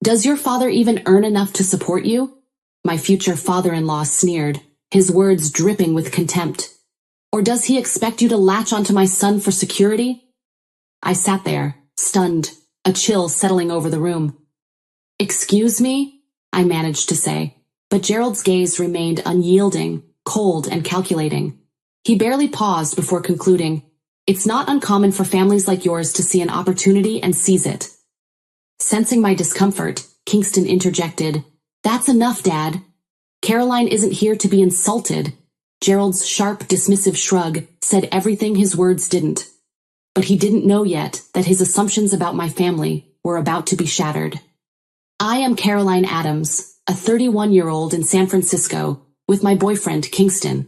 Does your father even earn enough to support you? My future father-in-law sneered, his words dripping with contempt. Or does he expect you to latch onto my son for security? I sat there, stunned, a chill settling over the room. Excuse me? I managed to say, but Gerald's gaze remained unyielding, cold and calculating. He barely paused before concluding, "It's not uncommon for families like yours to see an opportunity and seize it." Sensing my discomfort, Kingston interjected, "That's enough, Dad. Caroline isn't here to be insulted." Gerald's sharp, dismissive shrug said everything his words didn't. But he didn't know yet that his assumptions about my family were about to be shattered. I am Caroline Adams, a 31-year-old in San Francisco, with my boyfriend, Kingston.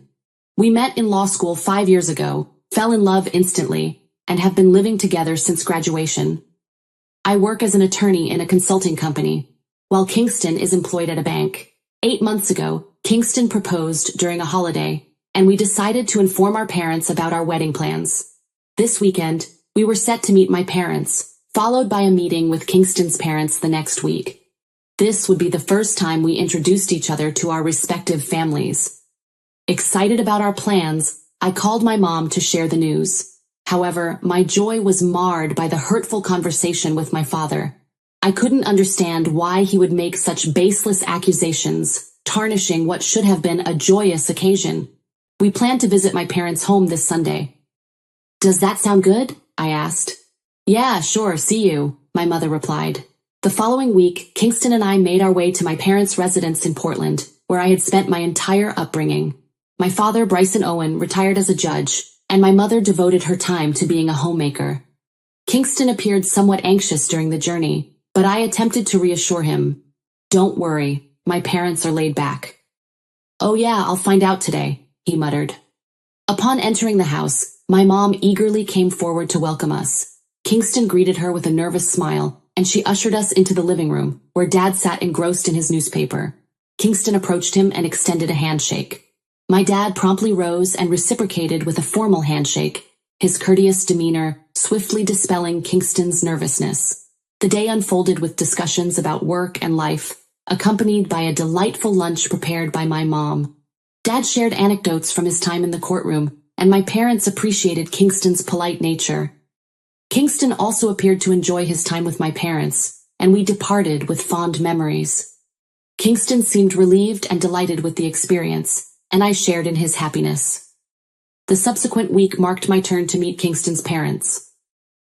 We met in law school 5 years ago, fell in love instantly, and have been living together since graduation. I work as an attorney in a consulting company, while Kingston is employed at a bank. 8 months ago, Kingston proposed during a holiday, and we decided to inform our parents about our wedding plans. This weekend, we were set to meet my parents, followed by a meeting with Kingston's parents the next week. This would be the first time we introduced each other to our respective families. Excited about our plans, I called my mom to share the news. However, my joy was marred by the hurtful conversation with my father. I couldn't understand why he would make such baseless accusations, tarnishing what should have been a joyous occasion. We planned to visit my parents' home this Sunday. "Does that sound good?" I asked. "Yeah, sure, see you," my mother replied. The following week, Kingston and I made our way to my parents' residence in Portland, where I had spent my entire upbringing. My father, Bryson Owen, retired as a judge, and my mother devoted her time to being a homemaker. Kingston appeared somewhat anxious during the journey, but I attempted to reassure him. "Don't worry, my parents are laid back." "Oh yeah, I'll find out today," he muttered. Upon entering the house, my mom eagerly came forward to welcome us. Kingston greeted her with a nervous smile, and she ushered us into the living room, where Dad sat engrossed in his newspaper. Kingston approached him and extended a handshake. My dad promptly rose and reciprocated with a formal handshake, his courteous demeanor swiftly dispelling Kingston's nervousness. The day unfolded with discussions about work and life, accompanied by a delightful lunch prepared by my mom. Dad shared anecdotes from his time in the courtroom, and my parents appreciated Kingston's polite nature. Kingston also appeared to enjoy his time with my parents, and we departed with fond memories. Kingston seemed relieved and delighted with the experience, and I shared in his happiness. The subsequent week marked my turn to meet Kingston's parents.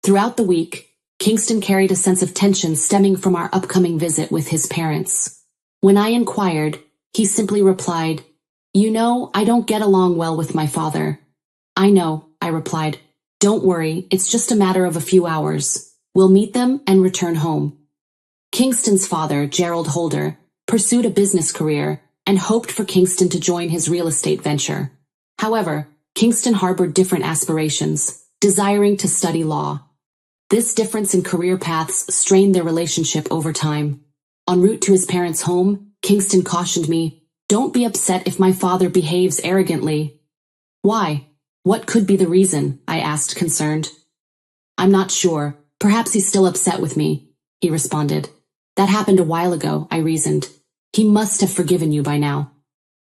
Throughout the week, Kingston carried a sense of tension stemming from our upcoming visit with his parents. When I inquired, he simply replied, "You know, I don't get along well with my father." "I know," I replied. "Don't worry, it's just a matter of a few hours. We'll meet them and return home." Kingston's father, Gerald Holder, pursued a business career and hoped for Kingston to join his real estate venture. However, Kingston harbored different aspirations, desiring to study law. This difference in career paths strained their relationship over time. En route to his parents' home, Kingston cautioned me, "Don't be upset if my father behaves arrogantly." "Why? What could be the reason?" I asked, concerned. "I'm not sure. Perhaps he's still upset with me," he responded. "That happened a while ago," I reasoned. "He must have forgiven you by now."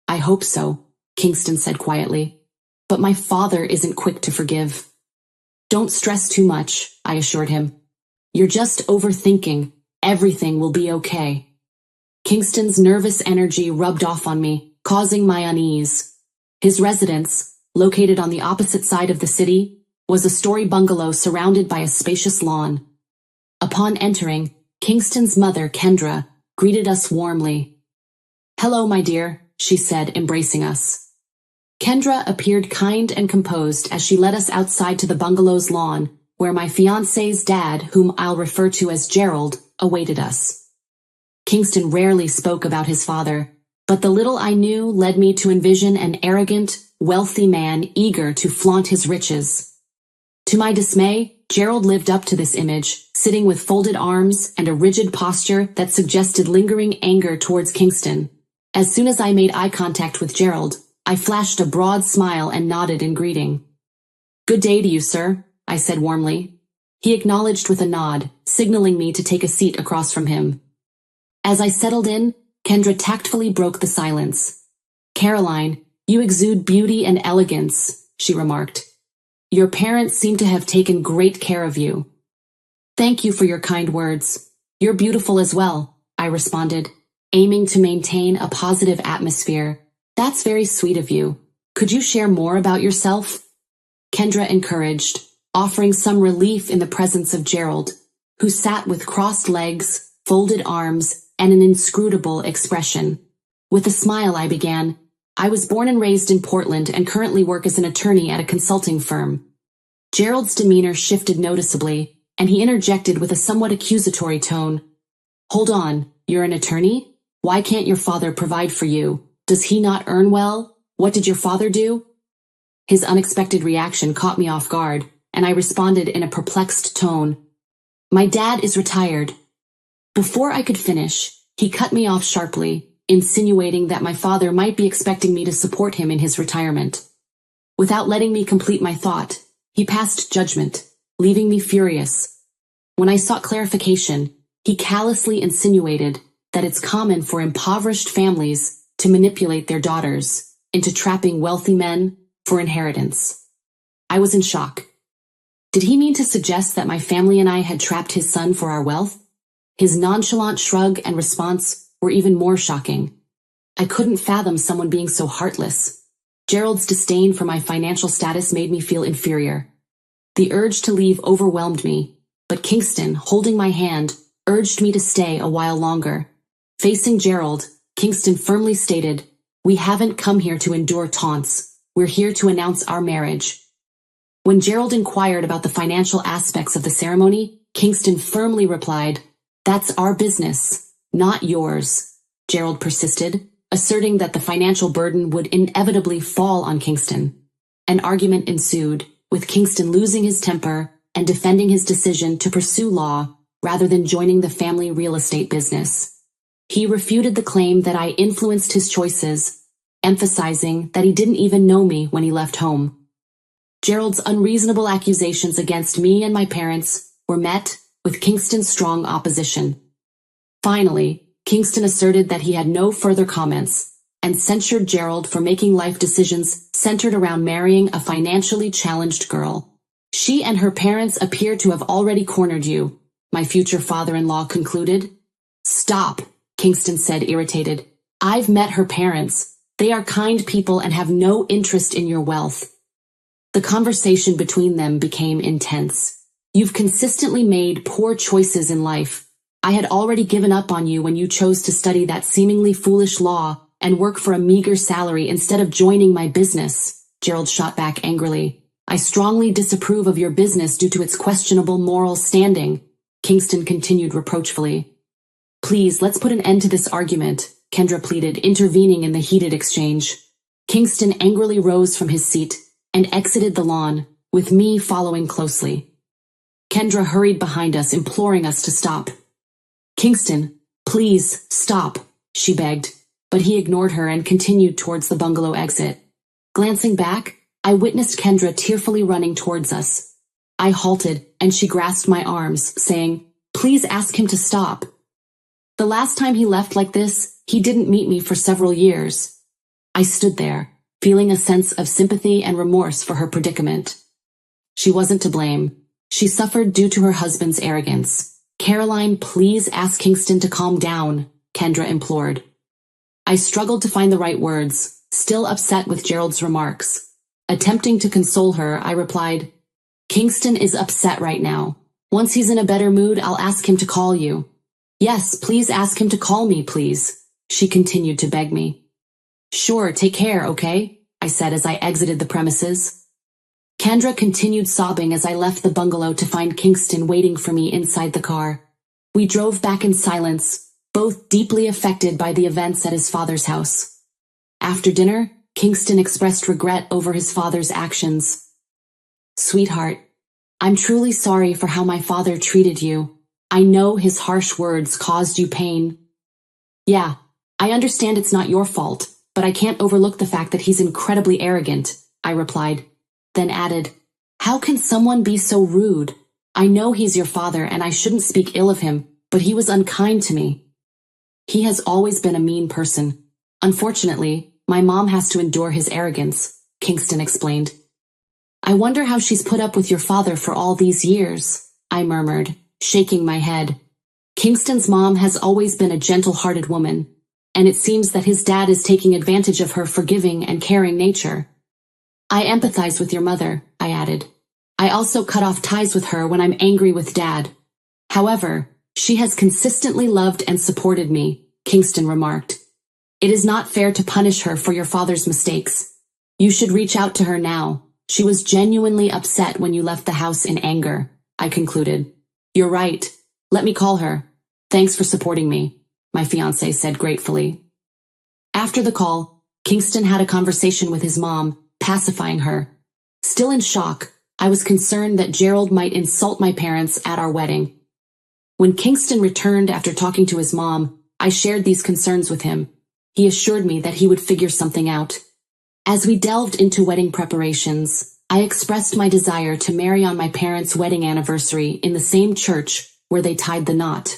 "I hope so," Kingston said quietly. "But my father isn't quick to forgive." "Don't stress too much," I assured him. "You're just overthinking. Everything will be okay." Kingston's nervous energy rubbed off on me, causing my unease. His residence, located on the opposite side of the city, was a story bungalow surrounded by a spacious lawn. Upon entering, Kingston's mother, Kendra, greeted us warmly. "Hello, my dear," she said, embracing us. Kendra appeared kind and composed as she led us outside to the bungalow's lawn, where my fiancé's dad, whom I'll refer to as Gerald, awaited us. Kingston rarely spoke about his father, but the little I knew led me to envision an arrogant, wealthy man eager to flaunt his riches. To my dismay, Gerald lived up to this image, sitting with folded arms and a rigid posture that suggested lingering anger towards Kingston. As soon as I made eye contact with Gerald, I flashed a broad smile and nodded in greeting. "Good day to you, sir," I said warmly. He acknowledged with a nod, signaling me to take a seat across from him. As I settled in, Kendra tactfully broke the silence. "Caroline, you exude beauty and elegance," she remarked. "Your parents seem to have taken great care of you." "Thank you for your kind words. You're beautiful as well," I responded, aiming to maintain a positive atmosphere. "That's very sweet of you. Could you share more about yourself?" Kendra encouraged, offering some relief in the presence of Gerald, who sat with crossed legs, folded arms, and an inscrutable expression. With a smile I began, "I was born and raised in Portland and currently work as an attorney at a consulting firm." Gerald's demeanor shifted noticeably, and he interjected with a somewhat accusatory tone. "Hold on, you're an attorney? Why can't your father provide for you? Does he not earn well? What did your father do?" His unexpected reaction caught me off guard, and I responded in a perplexed tone. "My dad is retired." Before I could finish, he cut me off sharply, insinuating that my father might be expecting me to support him in his retirement. Without letting me complete my thought, he passed judgment, leaving me furious. When I sought clarification, he callously insinuated that it's common for impoverished families to manipulate their daughters into trapping wealthy men for inheritance. I was in shock. Did he mean to suggest that my family and I had trapped his son for our wealth? His nonchalant shrug and response were even more shocking. I couldn't fathom someone being so heartless. Gerald's disdain for my financial status made me feel inferior. The urge to leave overwhelmed me, but Kingston, holding my hand, urged me to stay a while longer. Facing Gerald, Kingston firmly stated, "We haven't come here to endure taunts. We're here to announce our marriage." When Gerald inquired about the financial aspects of the ceremony, Kingston firmly replied, "That's our business, not yours." Gerald persisted, asserting that the financial burden would inevitably fall on Kingston. An argument ensued, with Kingston losing his temper and defending his decision to pursue law rather than joining the family real estate business. He refuted the claim that I influenced his choices, emphasizing that he didn't even know me when he left home. Gerald's unreasonable accusations against me and my parents were met with Kingston's strong opposition. Finally, Kingston asserted that he had no further comments and censured Gerald for making life decisions centered around marrying a financially challenged girl. "She and her parents appear to have already cornered you," my future father-in-law concluded. "Stop," Kingston said, irritated. "I've met her parents. They are kind people and have no interest in your wealth." The conversation between them became intense. "You've consistently made poor choices in life. I had already given up on you when you chose to study that seemingly foolish law and work for a meager salary instead of joining my business," Gerald shot back angrily. "I strongly disapprove of your business due to its questionable moral standing," Kingston continued reproachfully. "Please, let's put an end to this argument," Kendra pleaded, intervening in the heated exchange. Kingston angrily rose from his seat and exited the lawn, with me following closely. Kendra hurried behind us, imploring us to stop. "Kingston, please, stop," she begged, but he ignored her and continued towards the bungalow exit. Glancing back, I witnessed Kendra tearfully running towards us. I halted, and she grasped my arms, saying, "Please ask him to stop. The last time he left like this, he didn't meet me for several years." I stood there, feeling a sense of sympathy and remorse for her predicament. She wasn't to blame. She suffered due to her husband's arrogance. "Caroline, please ask Kingston to calm down," Kendra implored. I struggled to find the right words, still upset with Gerald's remarks. Attempting to console her, I replied, "Kingston is upset right now. Once he's in a better mood, I'll ask him to call you." "Yes, please ask him to call me, please," she continued to beg me. "Sure, take care, okay?" I said as I exited the premises. Kendra continued sobbing as I left the bungalow to find Kingston waiting for me inside the car. We drove back in silence, both deeply affected by the events at his father's house. After dinner, Kingston expressed regret over his father's actions. "Sweetheart, I'm truly sorry for how my father treated you. I know his harsh words caused you pain." "Yeah, I understand it's not your fault, but I can't overlook the fact that he's incredibly arrogant," I replied, then added, "How can someone be so rude? I know he's your father and I shouldn't speak ill of him, but he was unkind to me." He has always been a mean person. Unfortunately, my mom has to endure his arrogance, Kingston explained. I wonder how she's put up with your father for all these years, I murmured, shaking my head. Kingston's mom has always been a gentle-hearted woman, and it seems that his dad is taking advantage of her forgiving and caring nature. I empathize with your mother, I added. I also cut off ties with her when I'm angry with Dad. However, she has consistently loved and supported me, Kingston remarked. It is not fair to punish her for your father's mistakes. You should reach out to her now. She was genuinely upset when you left the house in anger, I concluded. You're right. Let me call her. Thanks for supporting me, my fiancé said gratefully. After the call, Kingston had a conversation with his mom, pacifying her. Still in shock, I was concerned that Gerald might insult my parents at our wedding. When Kingston returned after talking to his mom, I shared these concerns with him. He assured me that he would figure something out. As we delved into wedding preparations, I expressed my desire to marry on my parents' wedding anniversary in the same church where they tied the knot.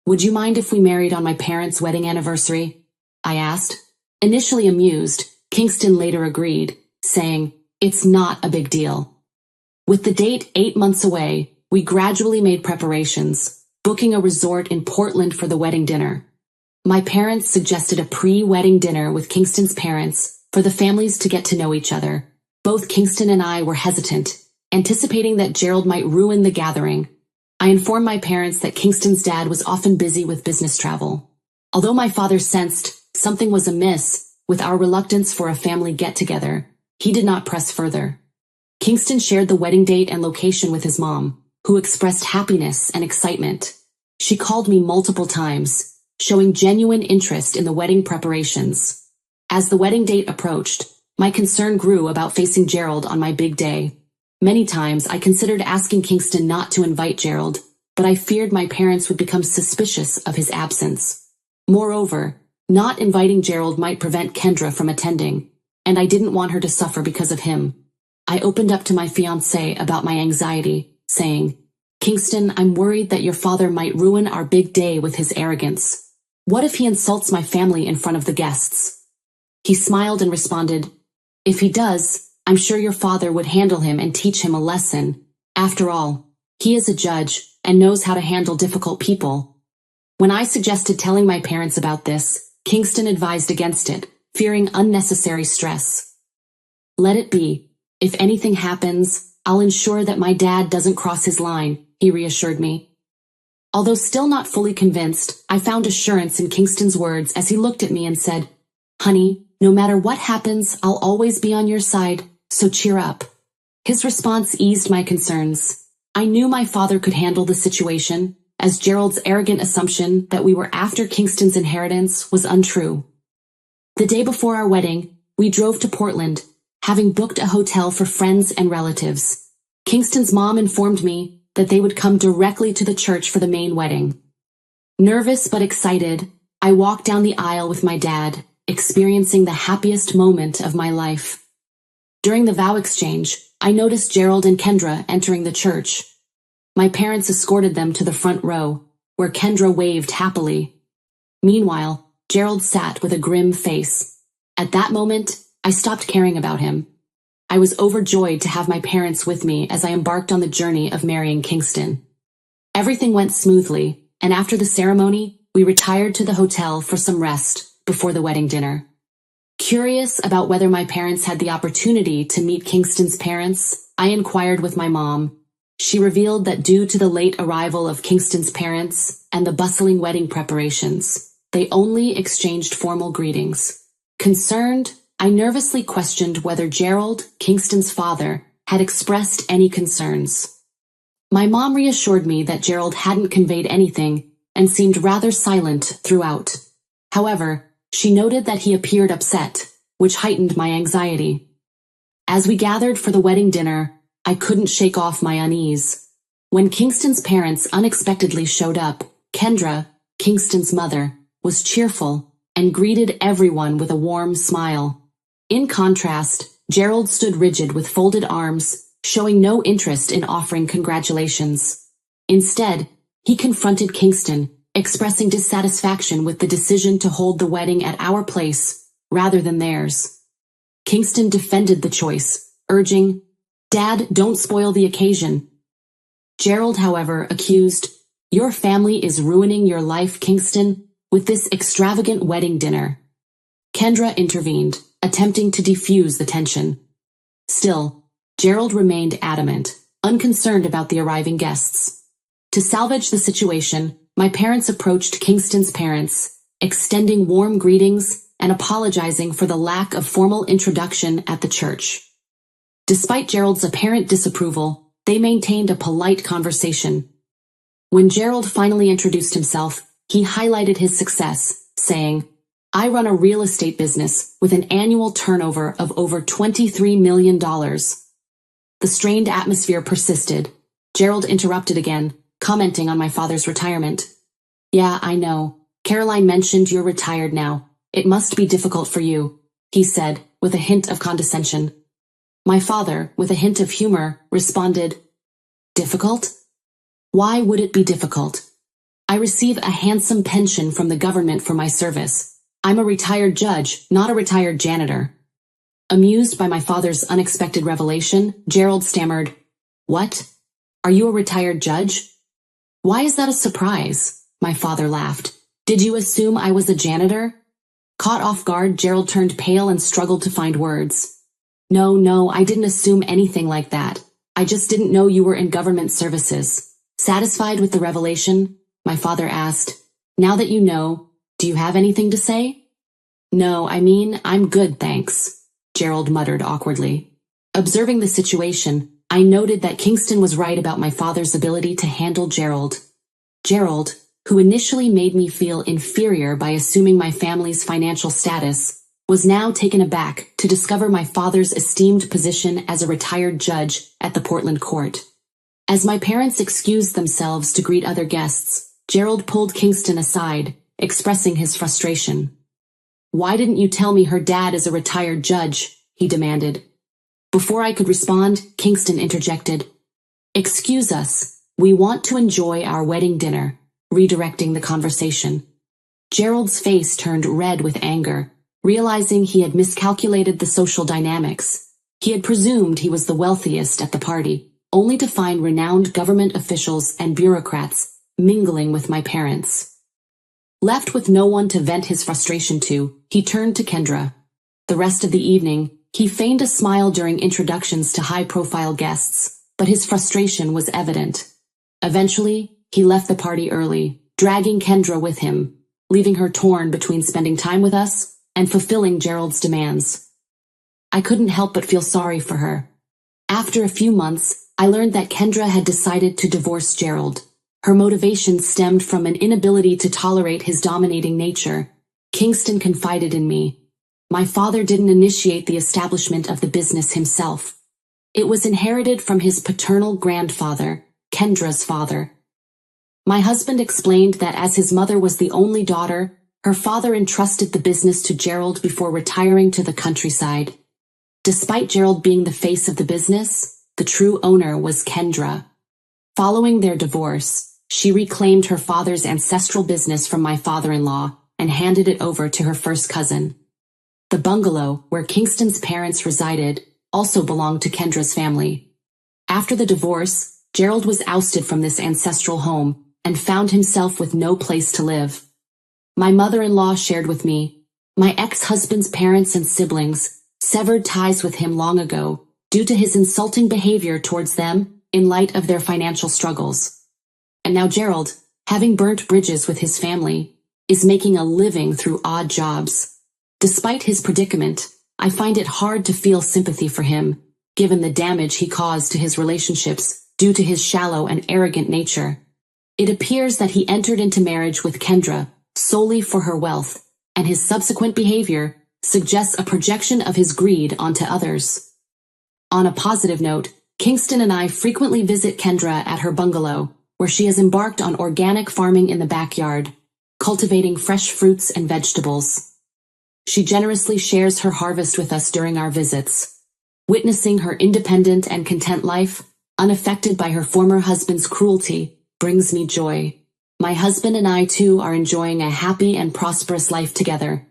Would you mind if we married on my parents' wedding anniversary? I asked. Initially amused, Kingston later agreed, saying, It's not a big deal. With the date 8 months away, we gradually made preparations, booking a resort in Portland for the wedding dinner. My parents suggested a pre-wedding dinner with Kingston's parents for the families to get to know each other. Both Kingston and I were hesitant, anticipating that Gerald might ruin the gathering. I informed my parents that Kingston's dad was often busy with business travel. Although my father sensed something was amiss with our reluctance for a family get-together, he did not press further. Kingston shared the wedding date and location with his mom, who expressed happiness and excitement. She called me multiple times, showing genuine interest in the wedding preparations. As the wedding date approached, my concern grew about facing Gerald on my big day. Many times I considered asking Kingston not to invite Gerald, but I feared my parents would become suspicious of his absence. Moreover, not inviting Gerald might prevent Kendra from attending, and I didn't want her to suffer because of him. I opened up to my fiancé about my anxiety, saying, Kingston, I'm worried that your father might ruin our big day with his arrogance. What if he insults my family in front of the guests? He smiled and responded, If he does, I'm sure your father would handle him and teach him a lesson. After all, he is a judge and knows how to handle difficult people. When I suggested telling my parents about this, Kingston advised against it, fearing unnecessary stress. Let it be. If anything happens, I'll ensure that my dad doesn't cross his line, he reassured me. Although still not fully convinced, I found assurance in Kingston's words as he looked at me and said, Honey, no matter what happens, I'll always be on your side, so cheer up. His response eased my concerns. I knew my father could handle the situation, as Gerald's arrogant assumption that we were after Kingston's inheritance was untrue. The day before our wedding, we drove to Portland, having booked a hotel for friends and relatives. Kingston's mom informed me that they would come directly to the church for the main wedding. Nervous but excited, I walked down the aisle with my dad, experiencing the happiest moment of my life. During the vow exchange, I noticed Gerald and Kendra entering the church. My parents escorted them to the front row, where Kendra waved happily. Meanwhile, Gerald sat with a grim face. At that moment, I stopped caring about him. I was overjoyed to have my parents with me as I embarked on the journey of marrying Kingston. Everything went smoothly, and after the ceremony, we retired to the hotel for some rest before the wedding dinner. Curious about whether my parents had the opportunity to meet Kingston's parents, I inquired with my mom. She revealed that due to the late arrival of Kingston's parents and the bustling wedding preparations, they only exchanged formal greetings. Concerned, I nervously questioned whether Gerald, Kingston's father, had expressed any concerns. My mom reassured me that Gerald hadn't conveyed anything and seemed rather silent throughout. However, she noted that he appeared upset, which heightened my anxiety. As we gathered for the wedding dinner, I couldn't shake off my unease. When Kingston's parents unexpectedly showed up, Kendra, Kingston's mother, was cheerful and greeted everyone with a warm smile. In contrast, Gerald stood rigid with folded arms, showing no interest in offering congratulations. Instead, he confronted Kingston, expressing dissatisfaction with the decision to hold the wedding at our place rather than theirs. Kingston defended the choice, urging, "Dad, don't spoil the occasion." Gerald, however, accused, "Your family is ruining your life, Kingston, with this extravagant wedding dinner." Kendra intervened, attempting to defuse the tension. Still, Gerald remained adamant, unconcerned about the arriving guests. To salvage the situation, my parents approached Kingston's parents, extending warm greetings and apologizing for the lack of formal introduction at the church. Despite Gerald's apparent disapproval, they maintained a polite conversation. When Gerald finally introduced himself, he highlighted his success, saying, "I run a real estate business with an annual turnover of over $23 million. The strained atmosphere persisted. Gerald interrupted again, commenting on my father's retirement. "Yeah, I know. Caroline mentioned you're retired now. It must be difficult for you," he said, with a hint of condescension. My father, with a hint of humor, responded, "Difficult? Why would it be difficult? I receive a handsome pension from the government for my service. I'm a retired judge, not a retired janitor." Amused by my father's unexpected revelation, Gerald stammered, "What? Are you a retired judge?" "Why is that a surprise?" My father laughed. "Did you assume I was a janitor?" Caught off guard, Gerald turned pale and struggled to find words. No, I didn't assume anything like that. I just didn't know you were in government services." Satisfied with the revelation, my father asked, "Now that you know, do you have anything to say?" "No, I'm good, thanks," Gerald muttered awkwardly. Observing the situation, I noted that Kingston was right about my father's ability to handle Gerald. Gerald, who initially made me feel inferior by assuming my family's financial status, was now taken aback to discover my father's esteemed position as a retired judge at the Portland court. As my parents excused themselves to greet other guests, Gerald pulled Kingston aside, expressing his frustration. "Why didn't you tell me her dad is a retired judge?" he demanded. Before I could respond, Kingston interjected, "Excuse us, we want to enjoy our wedding dinner," redirecting the conversation. Gerald's face turned red with anger, realizing he had miscalculated the social dynamics. He had presumed he was the wealthiest at the party, only to find renowned government officials and bureaucrats mingling with my parents. Left with no one to vent his frustration to, he turned to Kendra. The rest of the evening, he feigned a smile during introductions to high-profile guests, but his frustration was evident. Eventually, he left the party early, dragging Kendra with him, leaving her torn between spending time with us and fulfilling Gerald's demands. I couldn't help but feel sorry for her. After a few months, I learned that Kendra had decided to divorce Gerald. Her motivation stemmed from an inability to tolerate his dominating nature. Kingston confided in me. My father didn't initiate the establishment of the business himself. It was inherited from his paternal grandfather, Kendra's father. My husband explained that as his mother was the only daughter, her father entrusted the business to Gerald before retiring to the countryside. Despite Gerald being the face of the business, the true owner was Kendra. Following their divorce, she reclaimed her father's ancestral business from my father-in-law and handed it over to her first cousin. The bungalow, where Kingston's parents resided, also belonged to Kendra's family. After the divorce, Gerald was ousted from this ancestral home and found himself with no place to live. My mother-in-law shared with me, my ex-husband's parents and siblings severed ties with him long ago due to his insulting behavior towards them in light of their financial struggles. And now Gerald, having burnt bridges with his family, is making a living through odd jobs. Despite his predicament, I find it hard to feel sympathy for him, given the damage he caused to his relationships due to his shallow and arrogant nature. It appears that he entered into marriage with Kendra solely for her wealth, and his subsequent behavior suggests a projection of his greed onto others. On a positive note, Kingston and I frequently visit Kendra at her bungalow, where she has embarked on organic farming in the backyard, cultivating fresh fruits and vegetables. She generously shares her harvest with us during our visits. Witnessing her independent and content life, unaffected by her former husband's cruelty, brings me joy. My husband and I too are enjoying a happy and prosperous life together.